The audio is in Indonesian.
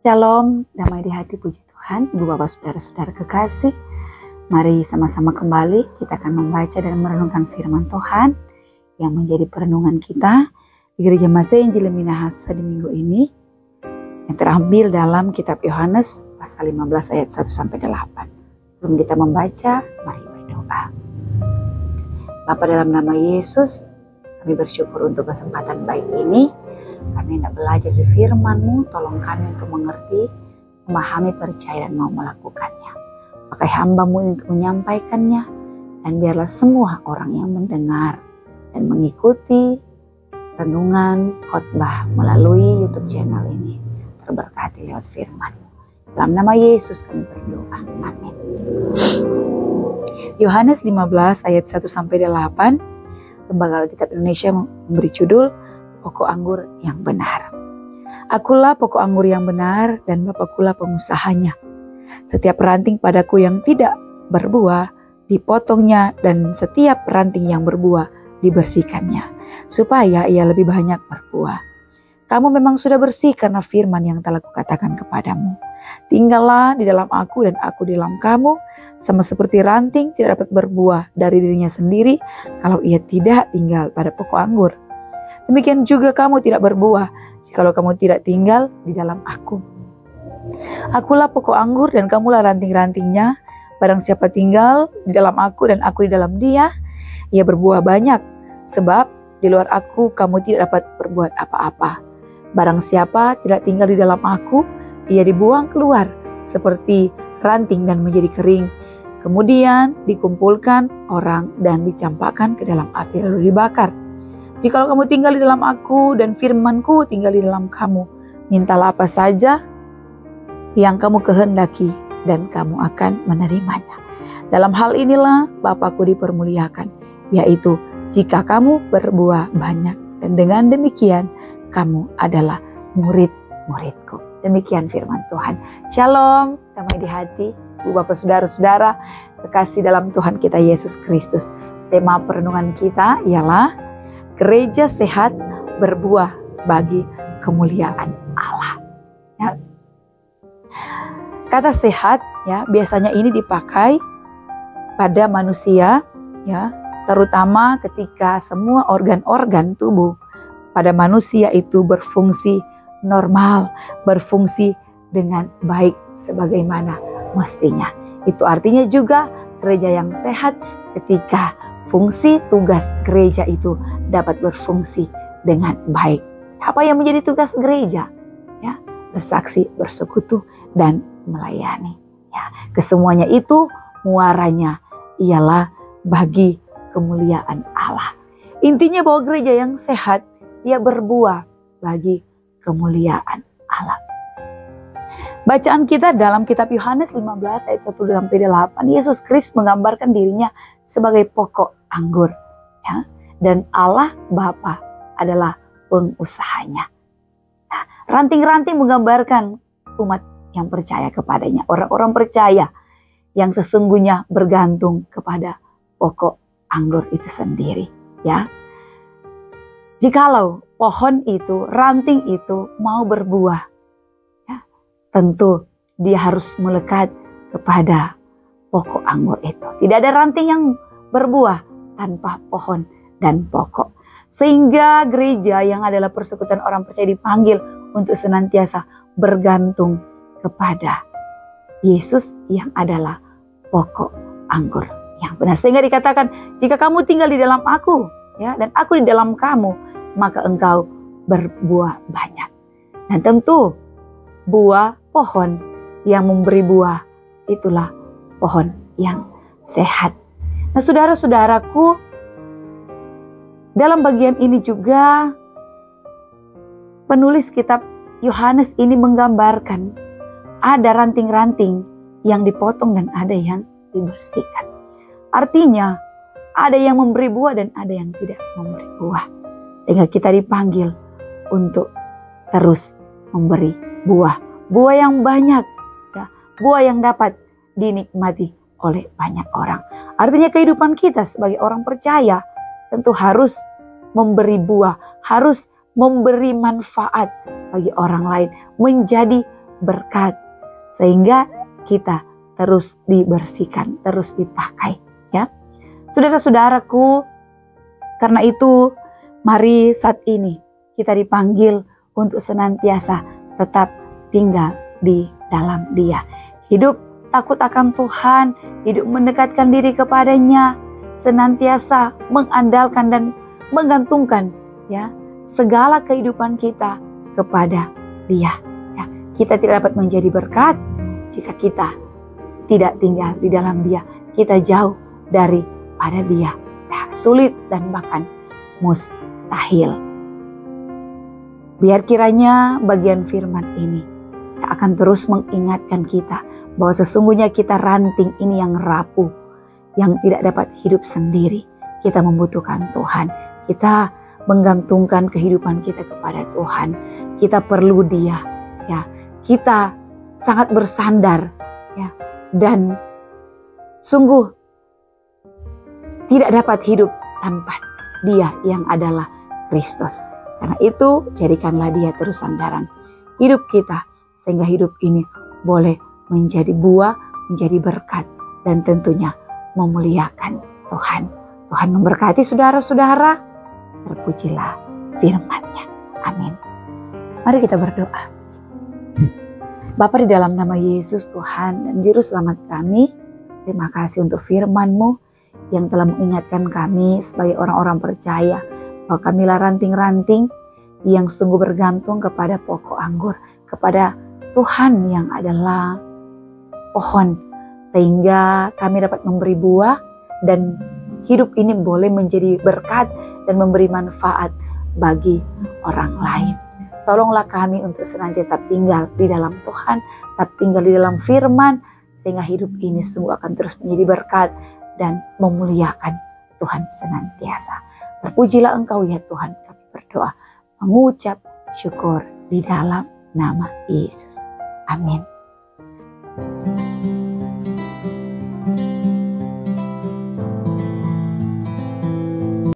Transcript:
Shalom, damai di hati, puji Tuhan. Ibu bapak saudara-saudara kekasih, mari sama-sama kembali kita akan membaca dan merenungkan firman Tuhan yang menjadi perenungan kita di Gereja Masih Injil Minahasa di minggu ini, yang terambil dalam kitab Yohanes pasal 15 ayat 1-8. Sebelum kita membaca, mari berdoa. Bapa, dalam nama Yesus, kami bersyukur untuk kesempatan baik ini. Kami hendak belajar di firman-Mu, tolong kami untuk mengerti, memahami, percaya, dan mau melakukannya. Pakai hamba-Mu untuk menyampaikannya, dan biarlah semua orang yang mendengar dan mengikuti renungan khotbah melalui YouTube channel ini terberkati lewat firman-Mu. Dalam nama Yesus kami berdoa. Amin. Yohanes 15 ayat 1-8, Lembaga Alkitab Indonesia memberi judul Pokok anggur yang benar. Akulah pokok anggur yang benar dan Bapakulah pengusahanya. Setiap ranting padaku yang tidak berbuah dipotongnya, dan setiap ranting yang berbuah dibersihkannya, supaya ia lebih banyak berbuah. Kamu memang sudah bersih karena firman yang telah kukatakan kepadamu. Tinggallah di dalam aku dan aku di dalam kamu, sama seperti ranting tidak dapat berbuah dari dirinya sendiri kalau ia tidak tinggal pada pokok anggur. Demikian juga kamu tidak berbuah jikalau kamu tidak tinggal di dalam aku. Akulah pokok anggur dan kamulah ranting-rantingnya. Barang siapa tinggal di dalam aku dan aku di dalam dia, ia berbuah banyak. Sebab di luar aku kamu tidak dapat berbuat apa-apa. Barang siapa tidak tinggal di dalam aku, ia dibuang keluar seperti ranting dan menjadi kering. Kemudian dikumpulkan orang dan dicampakkan ke dalam api lalu dibakar. Jikalau kamu tinggal di dalam aku dan firman-Ku tinggal di dalam kamu, mintalah apa saja yang kamu kehendaki dan kamu akan menerimanya. Dalam hal inilah Bapa-Ku dipermuliakan, yaitu jika kamu berbuah banyak, dan dengan demikian kamu adalah murid-murid-Ku. Demikian firman Tuhan. Shalom, damai di hati, Ibu Bapak saudara-saudara kekasih dalam Tuhan kita Yesus Kristus. Tema perenungan kita ialah gereja sehat berbuah bagi kemuliaan Allah. Ya. Kata sehat ya biasanya ini dipakai pada manusia ya, terutama ketika semua organ-organ tubuh pada manusia itu berfungsi normal, berfungsi dengan baik sebagaimana mestinya. Itu artinya juga gereja yang sehat ketika fungsi tugas gereja itu dapat berfungsi dengan baik. Apa yang menjadi tugas gereja? Ya, bersaksi, bersekutu, dan melayani. Ya, kesemuanya itu muaranya ialah bagi kemuliaan Allah. Intinya bahwa gereja yang sehat, dia berbuah bagi kemuliaan Allah. Bacaan kita dalam kitab Yohanes 15 ayat 1-8, Yesus Kristus menggambarkan dirinya sebagai pokok anggur. Ya, dan Allah Bapa adalah pengusahanya. Nah, ranting-ranting menggambarkan umat yang percaya kepadanya. Orang-orang percaya yang sesungguhnya bergantung kepada pokok anggur itu sendiri. Ya, jikalau pohon itu, ranting itu mau berbuah, tentu dia harus melekat kepada pokok anggur itu. Tidak ada ranting yang berbuah tanpa pohon dan pokok. Sehingga gereja yang adalah persekutuan orang percaya dipanggil untuk senantiasa bergantung kepada Yesus yang adalah pokok anggur yang benar. Sehingga dikatakan, jika kamu tinggal di dalam aku ya, dan aku di dalam kamu, maka engkau berbuah banyak. Dan tentu buah pohon yang memberi buah itulah pohon yang sehat. Nah, saudara-saudaraku, dalam bagian ini juga penulis kitab Yohanes ini menggambarkan ada ranting-ranting yang dipotong dan ada yang dibersihkan. Artinya ada yang memberi buah dan ada yang tidak memberi buah. Sehingga kita dipanggil untuk terus memberi buah. Buah yang banyak, ya, buah yang dapat dinikmati oleh banyak orang. Artinya kehidupan kita sebagai orang percaya tentu harus memberi buah, harus memberi manfaat bagi orang lain, menjadi berkat, sehingga kita terus dibersihkan, terus dipakai, ya. Saudara-saudaraku, karena itu mari saat ini kita dipanggil untuk senantiasa tetap tinggal di dalam Dia. Hidup takut akan Tuhan, hidup mendekatkan diri kepadanya, senantiasa mengandalkan dan menggantungkan, ya, segala kehidupan kita kepada Dia. Ya, kita tidak dapat menjadi berkat jika kita tidak tinggal di dalam Dia. Kita jauh daripada Dia. Ya, sulit dan bahkan mustahil. Biar kiranya bagian firman ini akan terus mengingatkan kita bahwa sesungguhnya kita ranting ini yang rapuh, yang tidak dapat hidup sendiri. Kita membutuhkan Tuhan. Kita menggantungkan kehidupan kita kepada Tuhan. Kita perlu Dia, ya. Kita sangat bersandar, ya, dan sungguh tidak dapat hidup tanpa Dia yang adalah Kristus. Karena itu jadikanlah Dia terus sandaran hidup kita, sehingga hidup ini boleh menjadi buah, menjadi berkat, dan tentunya memuliakan Tuhan. Tuhan memberkati saudara-saudara. Terpujilah firman-Nya. Amin. Mari kita berdoa. Bapa, di dalam nama Yesus Tuhan dan Juru Selamat kami, terima kasih untuk firman-Mu yang telah mengingatkan kami sebagai orang-orang percaya bahwa kamilah ranting-ranting yang sungguh bergantung kepada pokok anggur, kepada Tuhan yang adalah pohon, sehingga kami dapat memberi buah dan hidup ini boleh menjadi berkat dan memberi manfaat bagi orang lain. Tolonglah kami untuk senantiasa tetap tinggal di dalam Tuhan, tetap tinggal di dalam firman, sehingga hidup ini sungguh akan terus menjadi berkat dan memuliakan Tuhan senantiasa. Terpujilah Engkau ya Tuhan, kami berdoa, mengucap syukur di dalam nama Yesus. Amin.